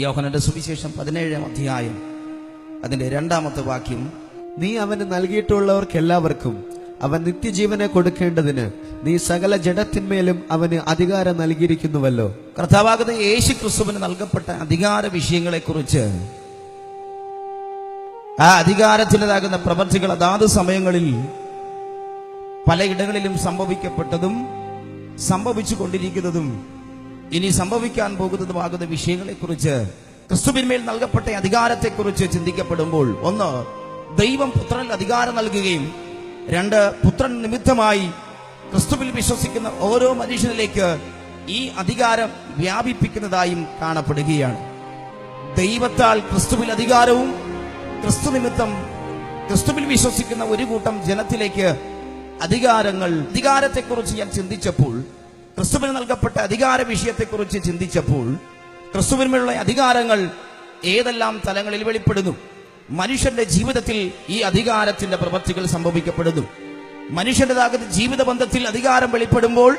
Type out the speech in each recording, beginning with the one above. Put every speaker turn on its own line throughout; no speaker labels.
യോഹന്നാന്റെ സുവിശേഷം 17-ാം അധ്യായം അതിന്റെ 2-ാമത്തെ വാക്യം,
നീ അവന് നൽകിയിട്ടുള്ളവർക്കെല്ലാവർക്കും അവൻ നിത്യജീവനെ കൊടുക്കേണ്ടതിന് നീ സകല ജഡത്തിന്മേലും അവന് അധികാരം നൽകിയിരിക്കുന്നുവല്ലോ.
കർത്താവാകുന്ന യേശു ക്രിസ്തുവിന് നൽകപ്പെട്ട അധികാര വിഷയങ്ങളെക്കുറിച്ച്, ആ അധികാരത്തിൻ്റെതാകുന്ന പ്രവൃത്തികൾ അതാത് സമയങ്ങളിൽ പലയിടങ്ങളിലും സംഭവിക്കപ്പെട്ടതും സംഭവിച്ചു കൊണ്ടിരിക്കുന്നതും ഇനി സംഭവിക്കാൻ പോകുന്നതുമാകുന്ന വിഷയങ്ങളെക്കുറിച്ച്, ക്രിസ്തുവിന്മേൽ നൽകപ്പെട്ട അധികാരത്തെക്കുറിച്ച് ചിന്തിക്കപ്പെടുമ്പോൾ, ഒന്ന്, ദൈവം പുത്രനിൽ അധികാരം നൽകുകയും, രണ്ട്, പുത്രൻ നിമിത്തമായി ക്രിസ്തുവിൽ വിശ്വസിക്കുന്ന ഓരോ മനുഷ്യനിലേക്ക് ഈ അധികാരം വ്യാപിപ്പിക്കുന്നതായും കാണപ്പെടുകയാണ്. ദൈവത്താൽ ക്രിസ്തുവിൽ അധികാരവും, ക്രിസ്തു നിമിത്തം ക്രിസ്തുവിൽ വിശ്വസിക്കുന്ന ഒരു കൂട്ടം ജനത്തിലേക്ക് അധികാരത്തെക്കുറിച്ച് ഞാൻ ചിന്തിച്ചപ്പോൾ, ക്രിസ്തുവിന് നൽകപ്പെട്ട അധികാര വിഷയത്തെക്കുറിച്ച് ചിന്തിച്ചപ്പോൾ, ക്രിസ്തുവിനുള്ള അധികാരങ്ങൾ ഏതെല്ലാം തലങ്ങളിൽ വെളിപ്പെടുന്നു? മനുഷ്യന്റെ ജീവിതത്തിൽ ഈ അധികാരത്തിന്റെ പ്രവൃത്തികൾ സംഭവിക്കപ്പെടുന്നു. മനുഷ്യന്റേതാകുന്ന ജീവിത ബന്ധത്തിൽ അധികാരം വെളിപ്പെടുമ്പോൾ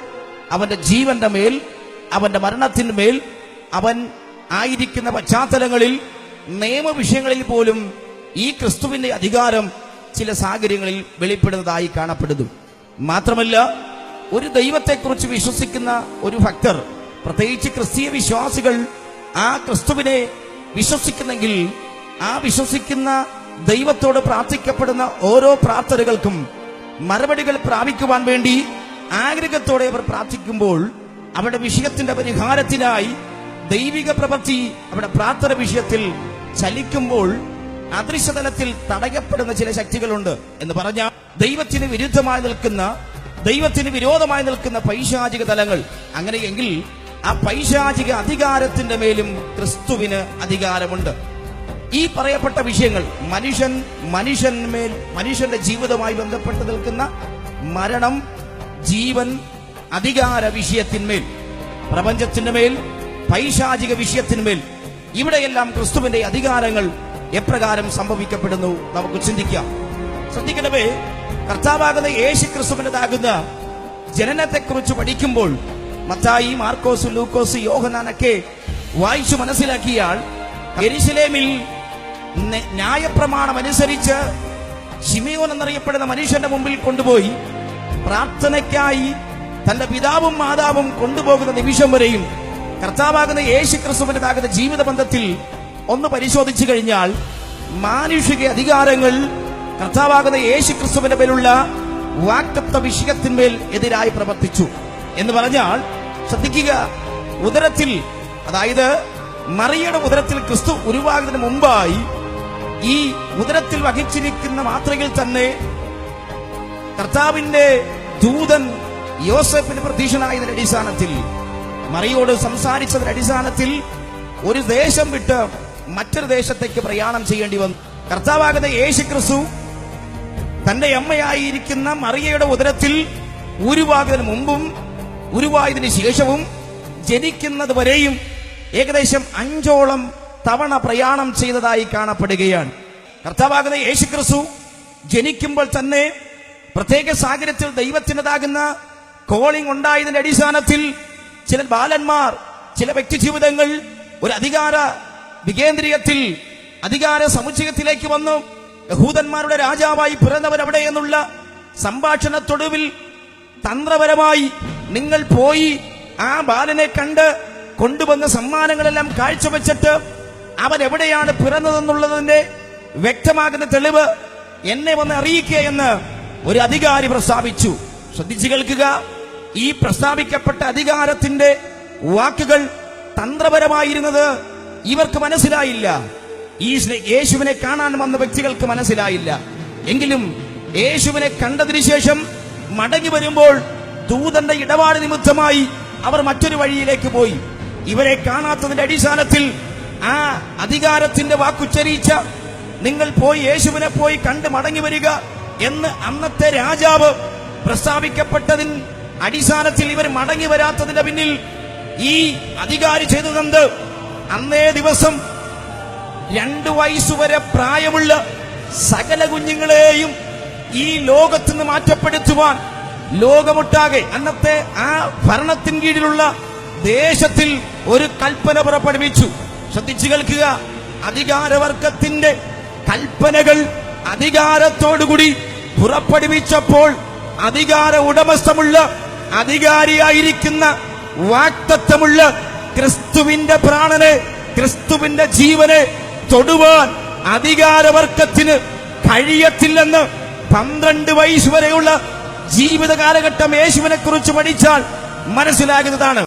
അവന്റെ ജീവന്റെ മേൽ, അവന്റെ മരണത്തിന്മേൽ, അവൻ ആയിരിക്കുന്ന പശ്ചാത്തലങ്ങളിൽ, നിയമവിഷയങ്ങളിൽ പോലും ഈ ക്രിസ്തുവിന്റെ അധികാരം ചില സാഹചര്യങ്ങളിൽ വെളിപ്പെടുന്നതായി കാണപ്പെടുന്നു. മാത്രമല്ല, ഒരു ദൈവത്തെക്കുറിച്ച് വിശ്വസിക്കുന്ന ഒരു ഭക്തർ, പ്രത്യേകിച്ച് ക്രിസ്തീയ വിശ്വാസികൾ, ആ ക്രിസ്തുവിനെ വിശ്വസിക്കുന്നെങ്കിൽ ആ വിശ്വസിക്കുന്ന ദൈവത്തോട് പ്രാർത്ഥിക്കപ്പെടുന്ന ഓരോ പ്രാർത്ഥനകൾക്കും മറുപടികൾ പ്രാപിക്കുവാൻ വേണ്ടി ആഗ്രഹത്തോടെ അവർ പ്രാർത്ഥിക്കുമ്പോൾ, അവരുടെ വിഷയത്തിന്റെ പരിഹാരത്തിനായി ദൈവിക പ്രവൃത്തി അവരുടെ പ്രാർത്ഥന വിഷയത്തിൽ ചലിക്കുമ്പോൾ അദൃശ്യതലത്തിൽ തടയപ്പെടുന്ന ചില ശക്തികളുണ്ട് എന്ന് പറഞ്ഞാൽ, ദൈവത്തിന് വിരുദ്ധമായി നിൽക്കുന്ന, ദൈവത്തിന് വിരോധമായി നിൽക്കുന്ന പൈശാചിക തലങ്ങൾ. അങ്ങനെയെങ്കിൽ ആ പൈശാചിക അധികാരത്തിന്റെ മേലും ക്രിസ്തുവിന് അധികാരമുണ്ട്. ഈ പറയപ്പെട്ട വിഷയങ്ങൾ മനുഷ്യന്മേൽ, മനുഷ്യന്റെ ജീവിതവുമായി ബന്ധപ്പെട്ട് നിൽക്കുന്ന മരണം, ജീവൻ, അധികാര വിഷയത്തിന്മേൽ, പ്രപഞ്ചത്തിന്റെ മേൽ, പൈശാചിക വിഷയത്തിന്മേൽ, ഇവിടെയെല്ലാം ക്രിസ്തുവിന്റെ അധികാരങ്ങൾ എപ്രകാരം സംഭവിക്കപ്പെടുന്നു നമുക്ക് ചിന്തിക്കാം. ശ്രദ്ധിക്കണമേ, കർത്താവാകുന്ന യേശു ക്രിസ്തുവിൻ്റെതാകുന്ന ജനനത്തെക്കുറിച്ച് പഠിക്കുമ്പോൾ മത്തായി, മാർക്കോസ്, ലൂക്കോസ്, യോഹന്നാനൊക്കെ വായിച്ചു മനസ്സിലാക്കിയാൽ, യെരുശലേമിൽ ന്യായപ്രമാണം അനുസരിച്ച് ശിമയോൻ എന്നറിയപ്പെടുന്ന മനുഷ്യന്റെ മുമ്പിൽ കൊണ്ടുപോയി പ്രാർത്ഥനയ്ക്കായി തന്റെ പിതാവും മാതാവും കൊണ്ടുപോകുന്ന നിമിഷം വരെയും കർത്താവാകുന്ന യേശു ക്രിസ്തുവിൻ്റെതാകുന്ന ജീവിത ബന്ധത്തിൽ ഒന്ന് പരിശോധിച്ചു കഴിഞ്ഞാൽ, മാനുഷിക അധികാരങ്ങൾ കർത്താവാകുന്ന യേശു ക്രിസ്തുവിന്റെ മേലുള്ള വാഗ്ദത്ത വിഷയത്തിന്മേൽ എതിരായി പ്രവർത്തിച്ചു എന്ന് പറഞ്ഞാൽ, ശ്രദ്ധിക്കുക, ഉദരത്തിൽ, അതായത് മറിയയുടെ ഉദരത്തിൽ ക്രിസ്തു ഉരുവാകുന്നതിന് മുമ്പായി ഈ ഉദരത്തിൽ വഹിച്ചിരിക്കുന്ന മാത്രയിൽ തന്നെ കർത്താവിന്റെ ദൂതൻ യോസേഫിന് പ്രത്യക്ഷനായതിന്റെ അടിസ്ഥാനത്തിൽ, മറിയോട് സംസാരിച്ചതിന്റെ അടിസ്ഥാനത്തിൽ ഒരു ദേശം വിട്ട് മറ്റൊരു ദേശത്തേക്ക് പ്രയാണം ചെയ്യേണ്ടി വന്നു. കർത്താവാകുന്ന യേശു ക്രിസ്തു തന്റെ അമ്മയായിരിക്കുന്ന മറിയയുടെ ഉദരത്തിൽ ഉരുവാകുന്നതിന് മുമ്പും ഉരുവായതിനു ശേഷവും ജനിക്കുന്നത് വരെയും ഏകദേശം 5ഓളം തവണ പ്രയാണം ചെയ്തതായി കാണപ്പെടുകയാണ്. കർത്താവാകുന്ന യേശു ക്രിസ്തു ജനിക്കുമ്പോൾ തന്നെ പ്രത്യേക സാഹചര്യത്തിൽ ദൈവത്തിൻ്റെതാകുന്ന കോളിംഗ് ഉണ്ടായതിന്റെ അടിസ്ഥാനത്തിൽ ചില ബാലന്മാർ, ചില വ്യക്തി ജീവിതങ്ങൾ ഒരു അധികാര വികേന്ദ്രീയത്തിൽ, അധികാര സമുച്ചയത്തിലേക്ക് വന്നു. യഹൂദന്മാരുടെ രാജാവായി പിറന്നവരവിടെ എന്നുള്ള സംഭാഷണത്തൊടുവിൽ തന്ത്രപരമായി നിങ്ങൾ പോയി ആ ബാലനെ കണ്ട് കൊണ്ടുവന്ന സമ്മാനങ്ങളെല്ലാം കാഴ്ചവെച്ചിട്ട് അവൻ എവിടെയാണ് പിറന്നതെന്നുള്ളതിന്റെ വ്യക്തമാകുന്ന തെളിവ് എന്നെ വന്ന് അറിയിക്കുക എന്ന് ഒരു അധികാരി പ്രസ്താവിച്ചു. ശ്രദ്ധിച്ചു കേൾക്കുക, ഈ പ്രസ്താവിക്കപ്പെട്ട അധികാരത്തിന്റെ വാക്കുകൾ തന്ത്രപരമായിരുന്നത് ഇവർക്ക് മനസ്സിലായില്ല. ഈ യേശുവിനെ കാണാൻ വന്ന വ്യക്തികൾക്ക് മനസ്സിലായില്ല. എങ്കിലും യേശുവിനെ കണ്ടതിനു ശേഷം മടങ്ങി വരുമ്പോൾ ദൂതന്റെ ഇടപാട് നിമിത്തമായി അവർ മറ്റൊരു വഴിയിലേക്ക് പോയി. ഇവരെ കാണാത്തതിന്റെ അടിസ്ഥാനത്തിൽ ആ അധികാരത്തിന്റെ വാക്കുച്ചരിച്ച, നിങ്ങൾ പോയി യേശുവിനെ പോയി കണ്ട് മടങ്ങി വരിക എന്ന് അന്നത്തെ രാജാവ് പ്രസ്താവിക്കപ്പെട്ടതിന് അടിസ്ഥാനത്തിൽ ഇവർ മടങ്ങി വരാത്തതിന്റെ പിന്നിൽ ഈ അധികാരി ചെയ്തതെന്ത്? അന്നേ ദിവസം 2 വയസ്സുവരെ പ്രായമുള്ള സകല കുഞ്ഞുങ്ങളെയും ഈ ലോകത്ത് നിന്ന് മാറ്റപ്പെടുത്തുവാൻ ലോകമൊട്ടാകെ അന്നത്തെ ആ ഭരണത്തിൻ കീഴിലുള്ള ദേശത്തിൽ ഒരു കൽപ്പന പുറപ്പെടുവിച്ചു. ശ്രദ്ധിച്ചു കേൾക്കുക. അധികാരവർഗത്തിന്റെ കൽപ്പനകൾ അധികാരത്തോടുകൂടി പുറപ്പെടുവിച്ചപ്പോൾ അധികാര ഉടമസ്ഥമുള്ള അധികാരിയായിരിക്കുന്ന വാക്തത്വമുള്ള ക്രിസ്തുവിന്റെ പ്രാണനെ, ക്രിസ്തുവിന്റെ ജീവനെ തൊടുവാൻ അധികാരവർഗത്തിന് കഴിയത്തില്ലെന്ന് 12 വയസ്സ് വരെയുള്ള ജീവിത കാലഘട്ടം യേശുവിനെ കുറിച്ച് പഠിച്ചാൽ മനസ്സിലാകുന്നതാണ്.